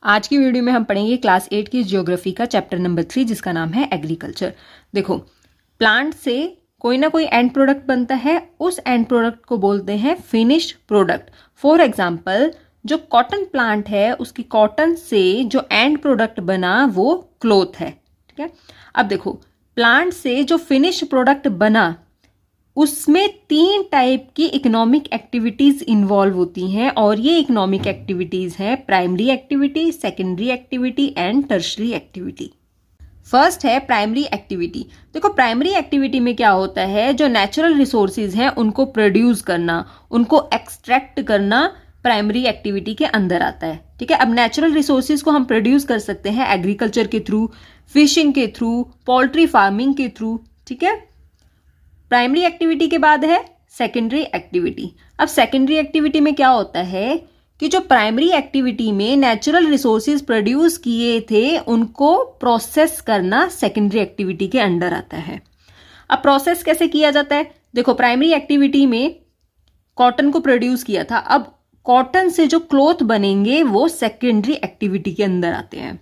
आज की वीडियो में हम पढ़ेंगे क्लास 8 की ज्योग्राफी का चैप्टर नंबर 3 जिसका नाम है एग्रीकल्चर। देखो, प्लांट से कोई ना कोई एंड प्रोडक्ट बनता है, उस एंड प्रोडक्ट को बोलते हैं फिनिश्ड प्रोडक्ट। फॉर एग्जांपल, जो कॉटन प्लांट है उसकी कॉटन से जो एंड प्रोडक्ट बना वो क्लोथ है। ठीक है, अब देखो, प्लांट से जो फिनिश्ड प्रोडक्ट बना उसमें 3 टाइप की इकोनॉमिक एक्टिविटीज इन्वॉल्व होती हैं और ये इकोनॉमिक एक्टिविटीज हैं primary activity, secondary activity and tertiary activity. First है प्राइमरी एक्टिविटी। देखो, प्राइमरी एक्टिविटी में क्या होता है, जो नेचुरल रिसोर्सेज हैं उनको प्रोड्यूस करना, उनको एक्सट्रैक्ट करना प्राइमरी एक्टिविटी के अंदर आता है। ठीक है, अब नेचुरल रिसोर्सेज को हम प्रोड्यूस कर सकते हैं एग्रीकल्चर के थ्रू, फिशिंग के थ्रू, पोल्ट्री फार्मिंग के थ्रू। ठीक है, प्राइमरी एक्टिविटी के बाद है सेकेंडरी एक्टिविटी। अब सेकेंडरी एक्टिविटी में क्या होता है कि जो प्राइमरी एक्टिविटी में नेचुरल रिसोर्सेज प्रोड्यूस किए थे उनको प्रोसेस करना सेकेंडरी एक्टिविटी के अंडर आता है। अब प्रोसेस कैसे किया जाता है, देखो, प्राइमरी एक्टिविटी में कॉटन को प्रोड्यूस किया था, अब कॉटन से जो क्लॉथ बनेंगे वो सेकेंडरी एक्टिविटी के अंदर आते हैं।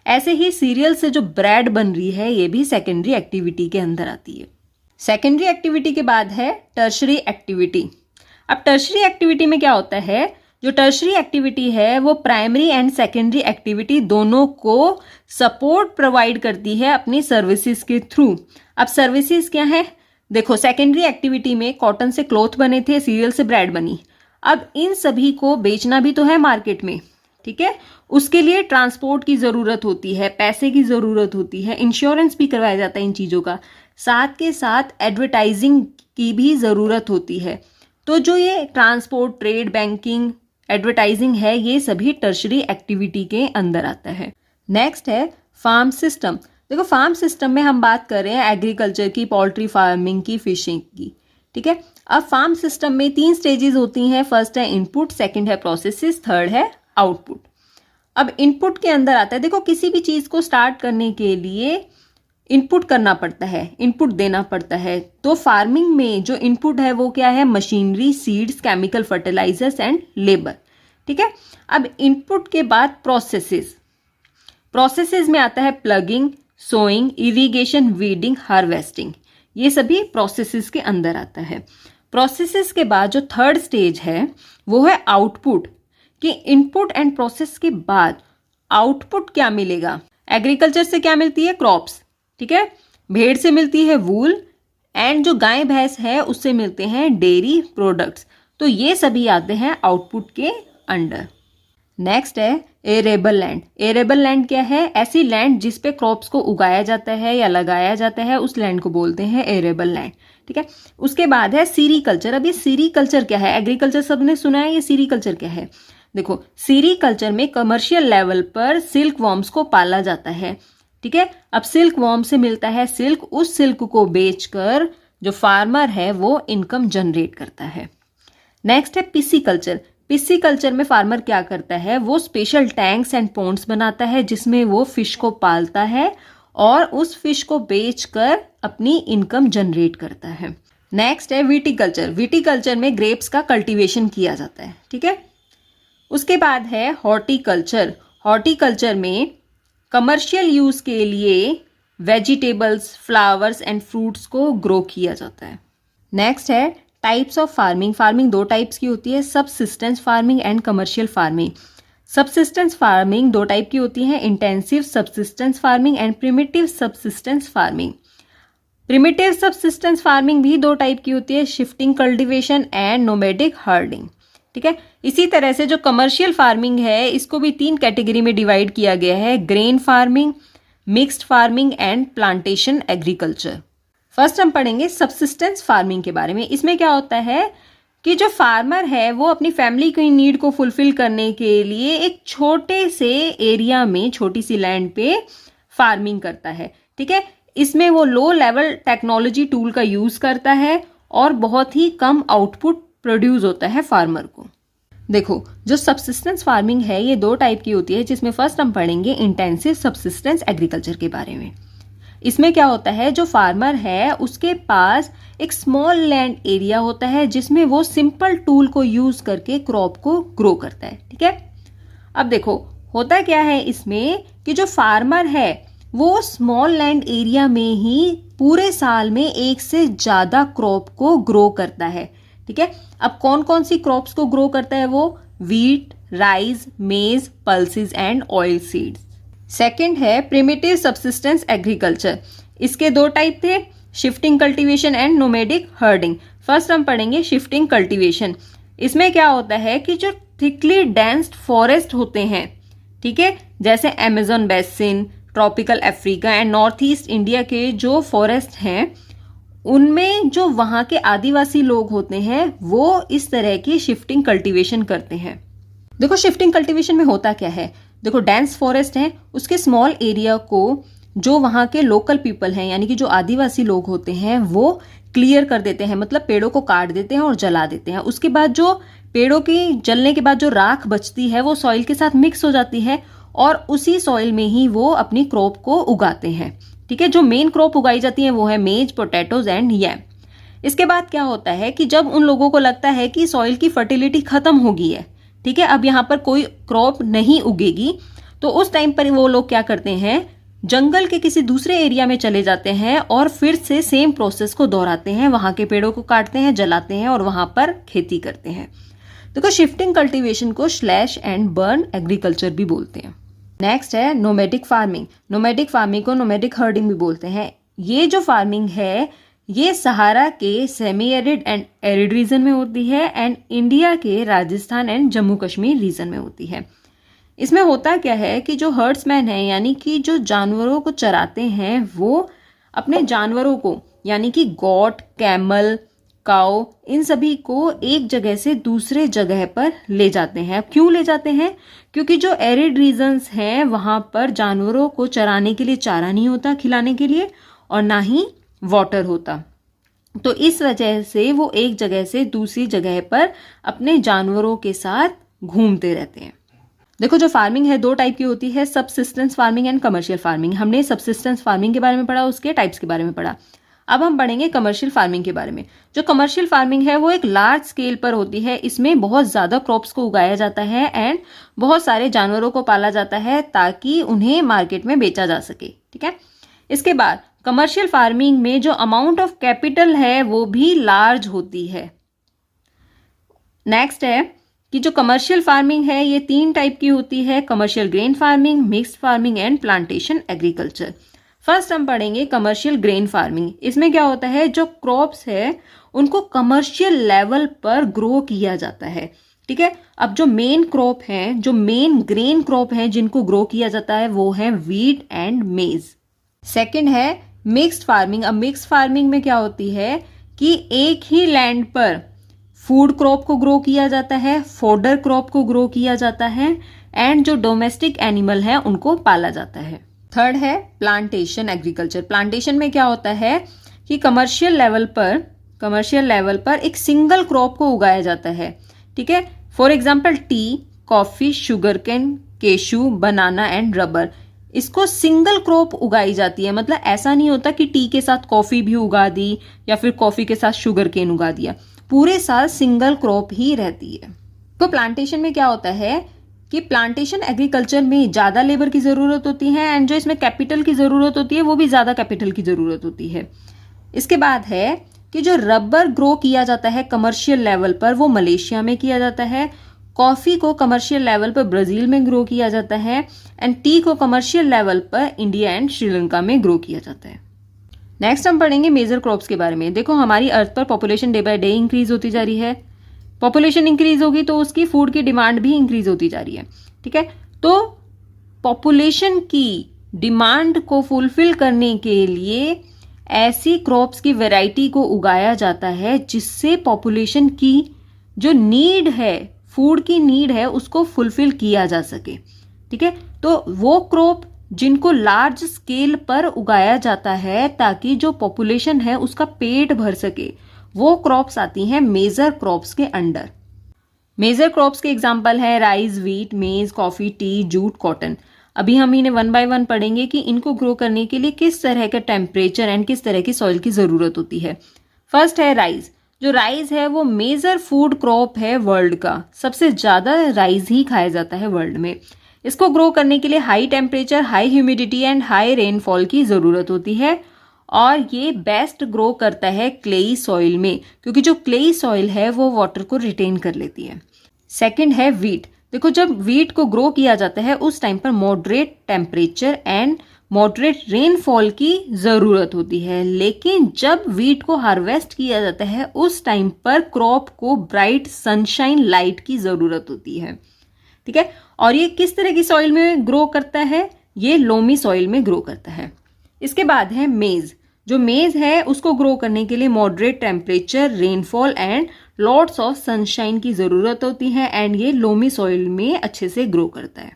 ऐसे ही सीरियल से जो ब्रेड बन रही है ये भी सेकेंडरी एक्टिविटी के अंदर आती है। सेकेंडरी एक्टिविटी के बाद है टर्शरी एक्टिविटी। अब टर्शरी एक्टिविटी में क्या होता है, जो टर्शरी एक्टिविटी है वो प्राइमरी एंड सेकेंडरी एक्टिविटी दोनों को सपोर्ट प्रोवाइड करती है अपनी सर्विसेज के थ्रू। अब सर्विसेज क्या है, देखो, सेकेंडरी एक्टिविटी में कॉटन से क्लॉथ बने थे, सीरियल से ब्रेड बनी। अब इन सभी को बेचना भी तो है मार्केट में। ठीक है, उसके लिए ट्रांसपोर्ट की ज़रूरत होती है, पैसे की ज़रूरत होती है, इंश्योरेंस भी करवाया जाता है इन चीज़ों का, साथ के साथ एडवर्टाइजिंग की भी ज़रूरत होती है। तो जो ये ट्रांसपोर्ट, ट्रेड, बैंकिंग, एडवर्टाइजिंग है, ये सभी टर्शरी एक्टिविटी के अंदर आता है। नेक्स्ट है फार्म सिस्टम। देखो, फार्म सिस्टम में हम बात कर रहे हैं एग्रीकल्चर की, पोल्ट्री फार्मिंग की, फिशिंग की। ठीक है, अब फार्म सिस्टम में 3 स्टेजेस होती हैं। फर्स्ट है इनपुट, सेकेंड है प्रोसेसेस, थर्ड है आउटपुट। अब इनपुट के अंदर आता है, देखो, किसी भी चीज़ को स्टार्ट करने के लिए इनपुट करना पड़ता है, इनपुट देना पड़ता है। तो फार्मिंग में जो इनपुट है वो क्या है, machinery, seeds, chemical fertilisers and labour. ठीक है, अब इनपुट के बाद प्रोसेसेस। प्रोसेसेस में आता है ploughing, sowing, irrigation, weeding, harvesting. ये सभी प्रोसेसेस के अंदर आता है। प्रोसेसेस के बाद जो थर्ड स्टेज है वो है आउटपुट, कि इनपुट एंड प्रोसेस के बाद आउटपुट क्या मिलेगा। एग्रीकल्चर से क्या मिलती है, क्रॉप्स। ठीक है, भेड़ से मिलती है वूल, एंड जो गाय भैंस है उससे मिलते हैं डेयरी प्रोडक्ट्स। तो ये सभी आते हैं आउटपुट के अंडर। नेक्स्ट है एरेबल लैंड। एरेबल लैंड क्या है, ऐसी लैंड जिस पे क्रॉप्स को उगाया जाता है या लगाया जाता है, उस लैंड को बोलते हैं एरेबल लैंड। ठीक है, उसके बाद है सीरीकल्चर। अब ये सीरीकल्चर क्या है, एग्रीकल्चर सबने सुना है, ये सीरीकल्चर क्या है। देखो, सीरीकल्चर में कमर्शियल लेवल पर सिल्क वॉर्म्स को पाला जाता है। ठीक है, अब सिल्क वॉर्म से मिलता है सिल्क, उस सिल्क को बेचकर जो फार्मर है वो इनकम जनरेट करता है। नेक्स्ट है पिसीकल्चर। पिसीकल्चर में फार्मर क्या करता है, वो स्पेशल टैंक्स एंड पॉन्ड्स बनाता है जिसमें वो फिश को पालता है और उस फिश को बेचकर अपनी इनकम जनरेट करता है। नेक्स्ट है विटीकल्चर। विटीकल्चर में ग्रेप्स का कल्टीवेशन किया जाता है। ठीक है, उसके बाद है हॉर्टिकल्चर। हॉर्टिकल्चर में कमर्शियल यूज के लिए वेजिटेबल्स, फ्लावर्स एंड फ्रूट्स को ग्रो किया जाता है। नेक्स्ट है types of farming. Farming 2 types की होती है, subsistence farming and commercial farming. Subsistence farming 2 type की होती है, intensive subsistence farming and primitive subsistence farming. Primitive subsistence farming भी 2 टाइप की होती है, shifting cultivation and nomadic herding. ठीक है, इसी तरह से जो कमर्शियल फार्मिंग है इसको भी 3 कैटेगरी में डिवाइड किया गया है, grain farming, mixed farming and plantation agriculture. First हम पढ़ेंगे सबसिस्टेंस फार्मिंग के बारे में। इसमें क्या होता है कि जो फार्मर है वो अपनी फैमिली की नीड को फुलफिल करने के लिए एक छोटे से एरिया में, छोटी सी लैंड पे फार्मिंग करता है। ठीक है, इसमें वो लो लेवल टेक्नोलॉजी टूल का यूज करता है और बहुत ही कम आउटपुट प्रोड्यूस होता है फार्मर को। देखो, जो सबसिस्टेंस फार्मिंग है ये 2 टाइप की होती है, जिसमें फर्स्ट हम पढ़ेंगे इंटेंसिव सबसिस्टेंस एग्रीकल्चर के बारे में। इसमें क्या होता है, जो फार्मर है उसके पास एक स्मॉल लैंड एरिया होता है जिसमें वो सिंपल टूल को यूज करके क्रॉप को ग्रो करता है। ठीक है, अब देखो, होता क्या है इसमें कि जो फार्मर है वो स्मॉल लैंड एरिया में ही पूरे साल में एक से ज़्यादा क्रॉप को ग्रो करता है। ठीक है, अब कौन कौन सी क्रॉप्स को ग्रो करता है वो? वीट, राइस, मेज, pulses and oil seeds. Second है प्रिमिटिव सब्सिस्टेंस एग्रीकल्चर। इसके दो टाइप थे, shifting cultivation and nomadic herding. First हम पढ़ेंगे शिफ्टिंग कल्टीवेशन। इसमें क्या होता है कि जो थिकली डेंस्ड फॉरेस्ट होते हैं, ठीक है, जैसे Amazon basin, tropical Africa and north east India के जो फॉरेस्ट हैं, उनमें जो वहाँ के आदिवासी लोग होते हैं वो इस तरह की शिफ्टिंग कल्टीवेशन करते हैं। देखो शिफ्टिंग कल्टीवेशन में होता क्या है, देखो डेंस फॉरेस्ट है, उसके स्मॉल एरिया को जो वहाँ के लोकल पीपल हैं यानी कि जो आदिवासी लोग होते हैं वो क्लियर कर देते हैं, मतलब पेड़ों को काट देते हैं और जला देते हैं। उसके बाद जो पेड़ों की जलने के बाद जो राख बचती है वो सॉइल के साथ मिक्स हो जाती है और उसी सॉइल में ही वो अपनी क्रॉप को उगाते हैं। ठीक है, जो मेन क्रॉप उगाई जाती है वो है मेज, पोटैटोज एंड यैम। इसके बाद क्या होता है कि जब उन लोगों को लगता है कि सॉइल की फर्टिलिटी खत्म हो गई है, ठीक है, अब यहाँ पर कोई क्रॉप नहीं उगेगी, तो उस टाइम पर वो लोग क्या करते हैं, जंगल के किसी दूसरे एरिया में चले जाते हैं और फिर से सेम प्रोसेस को दोहराते हैं, वहां के पेड़ों को काटते हैं, जलाते हैं और वहां पर खेती करते हैं। देखो शिफ्टिंग कल्टीवेशन को स्लैश एंड बर्न एग्रीकल्चर भी बोलते हैं। नेक्स्ट है नोमैडिक फार्मिंग। नोमैडिक फार्मिंग को नोमैडिक हर्डिंग भी बोलते हैं। ये जो फार्मिंग है ये सहारा के semi arid and arid region में होती है एंड इंडिया के राजस्थान एंड जम्मू कश्मीर रीजन में होती है। इसमें होता क्या है कि जो हर्ड्समैन है यानी कि जो जानवरों को चराते हैं वो अपने जानवरों को यानी कि गॉट, कैमल, काऊ, इन सभी को एक जगह से दूसरे जगह पर ले जाते हैं। क्यों ले जाते हैं? क्योंकि जो एरिड रीजन्स हैं वहां पर जानवरों को चराने के लिए चारा नहीं होता खिलाने के लिए और ना ही वाटर होता, तो इस वजह से वो एक जगह से दूसरी जगह पर अपने जानवरों के साथ घूमते रहते हैं। देखो जो फार्मिंग है दो टाइप की होती है, subsistence farming and commercial farming. हमने सबसिस्टेंस फार्मिंग के बारे में पढ़ा, उसके टाइप्स के बारे में पढ़ा। अब हम पढ़ेंगे कमर्शियल फार्मिंग के बारे में। जो कमर्शियल फार्मिंग है वो एक लार्ज स्केल पर होती है। इसमें बहुत ज़्यादा क्रॉप्स को उगाया जाता है एंड बहुत सारे जानवरों को पाला जाता है ताकि उन्हें मार्केट में बेचा जा सके। ठीक है, इसके बाद कमर्शियल फार्मिंग में जो अमाउंट ऑफ कैपिटल है वो भी लार्ज होती है। नेक्स्ट है कि जो कमर्शियल फार्मिंग है ये 3 टाइप की होती है, commercial grain farming, mixed farming and plantation agriculture. First हम पढ़ेंगे कमर्शियल ग्रेन फार्मिंग। इसमें क्या होता है, जो क्रॉप्स है उनको कमर्शियल लेवल पर ग्रो किया जाता है। ठीक है, अब जो मेन क्रॉप है, जो मेन ग्रेन क्रॉप है जिनको ग्रो किया जाता है वो है वीट एंड मेज। सेकंड है मिक्स्ड फार्मिंग। अब मिक्स्ड फार्मिंग में क्या होती है कि एक ही लैंड पर फूड क्रॉप को ग्रो किया जाता है, फोडर क्रॉप को ग्रो किया जाता है एंड जो डोमेस्टिक एनिमल है उनको पाला जाता है। थर्ड है प्लांटेशन एग्रीकल्चर। प्लांटेशन में क्या होता है कि कमर्शियल लेवल पर एक सिंगल क्रॉप को उगाया जाता है। ठीक है, for example tea, coffee, sugar cane, cashew, banana and rubber. इसको सिंगल क्रॉप उगाई जाती है, मतलब ऐसा नहीं होता कि टी के साथ कॉफी भी उगा दी या फिर कॉफी के साथ शुगर केन उगा दिया, पूरे साल सिंगल क्रॉप ही रहती है। तो प्लांटेशन में क्या होता है कि प्लांटेशन एग्रीकल्चर में ज़्यादा लेबर की ज़रूरत होती है एंड जो इसमें कैपिटल की ज़रूरत होती है वो भी ज़्यादा कैपिटल की ज़रूरत होती है। इसके बाद है कि जो रबर ग्रो किया जाता है कमर्शियल लेवल पर वो मलेशिया में किया जाता है, कॉफ़ी को कमर्शियल लेवल पर ब्राज़ील में ग्रो किया जाता है एंड टी को कमर्शियल लेवल पर इंडिया एंड श्रीलंका में ग्रो किया जाता है। नेक्स्ट हम पढ़ेंगे मेजर क्रॉप्स के बारे में। देखो हमारी अर्थ पर population day by day increase होती जा रही है। पॉपुलेशन इंक्रीज होगी तो उसकी फूड की डिमांड भी इंक्रीज होती जा रही है। ठीक है, तो पॉपुलेशन की डिमांड को फुलफिल करने के लिए ऐसी क्रॉप्स की वैरायटी को उगाया जाता है जिससे पॉपुलेशन की जो नीड है, फूड की नीड है, उसको फुलफिल किया जा सके। ठीक है, तो वो क्रॉप जिनको लार्ज स्केल पर उगाया जाता है ताकि जो पॉपुलेशन है उसका पेट भर सके, वो क्रॉप्स आती हैं मेजर क्रॉप्स के अंडर। मेजर क्रॉप्स के एग्जांपल है राइस, व्हीट, मेज, कॉफी, टी, जूट, कॉटन। अभी हम इन्हें 1 बाय 1 पढ़ेंगे कि इनको ग्रो करने के लिए किस तरह के टेम्परेचर एंड किस तरह की सॉइल की जरूरत होती है। फर्स्ट है राइस। जो राइस है वो मेजर फूड क्रॉप है वर्ल्ड का, सबसे ज्यादा राइस ही खाया जाता है वर्ल्ड में। इसको ग्रो करने के लिए high temperature, high humidity and high rainfall की ज़रूरत होती है और ये बेस्ट ग्रो करता है क्लेई सॉइल में, क्योंकि जो क्लेई सॉइल है वो वाटर को रिटेन कर लेती है। सेकंड है वीट। देखो, जब वीट को ग्रो किया जाता है उस टाइम पर moderate temperature and moderate rainfall की ज़रूरत होती है, लेकिन जब वीट को हार्वेस्ट किया जाता है उस टाइम पर क्रॉप को ब्राइट सनशाइन लाइट की ज़रूरत होती है। ठीक है, और ये किस तरह की सॉइल में ग्रो करता है? ये लोमी सॉइल में ग्रो करता है। इसके बाद है मेज़। जो मेज़ है उसको ग्रो करने के लिए moderate temperature, rainfall and lots of sunshine की ज़रूरत होती है एंड ये लोमी सॉइल में अच्छे से ग्रो करता है।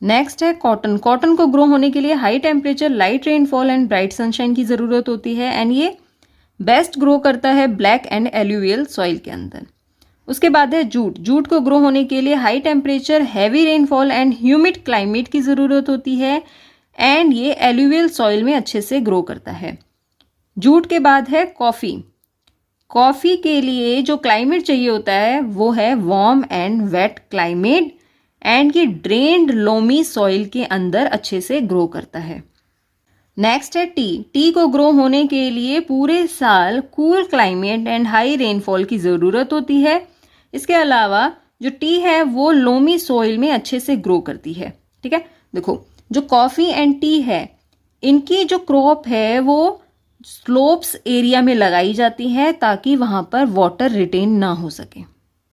नेक्स्ट है कॉटन। कॉटन को ग्रो होने के लिए high temperature, light rainfall and bright sunshine की ज़रूरत होती है एंड ये बेस्ट ग्रो करता है ब्लैक एंड एल्यूवियल सॉइल के अंदर। उसके बाद है जूट। जूट को ग्रो होने के लिए high temperature, heavy rainfall and humid climate की ज़रूरत होती है एंड ये एल्यूवियल सॉइल में अच्छे से ग्रो करता है। जूट के बाद है कॉफ़ी। कॉफ़ी के लिए जो क्लाइमेट चाहिए होता है वो है warm and wet climate and ये ड्रेन्ड लोमी सॉइल के अंदर अच्छे से ग्रो करता है। नेक्स्ट है टी। टी को ग्रो होने के लिए पूरे साल cool climate and high rainfall की ज़रूरत होती है। इसके अलावा जो टी है वो लोमी सॉइल में अच्छे से ग्रो करती है। ठीक है, देखो, जो कॉफ़ी एंड टी है इनकी जो क्रॉप है वो स्लोप्स एरिया में लगाई जाती है ताकि वहाँ पर वाटर रिटेन ना हो सके।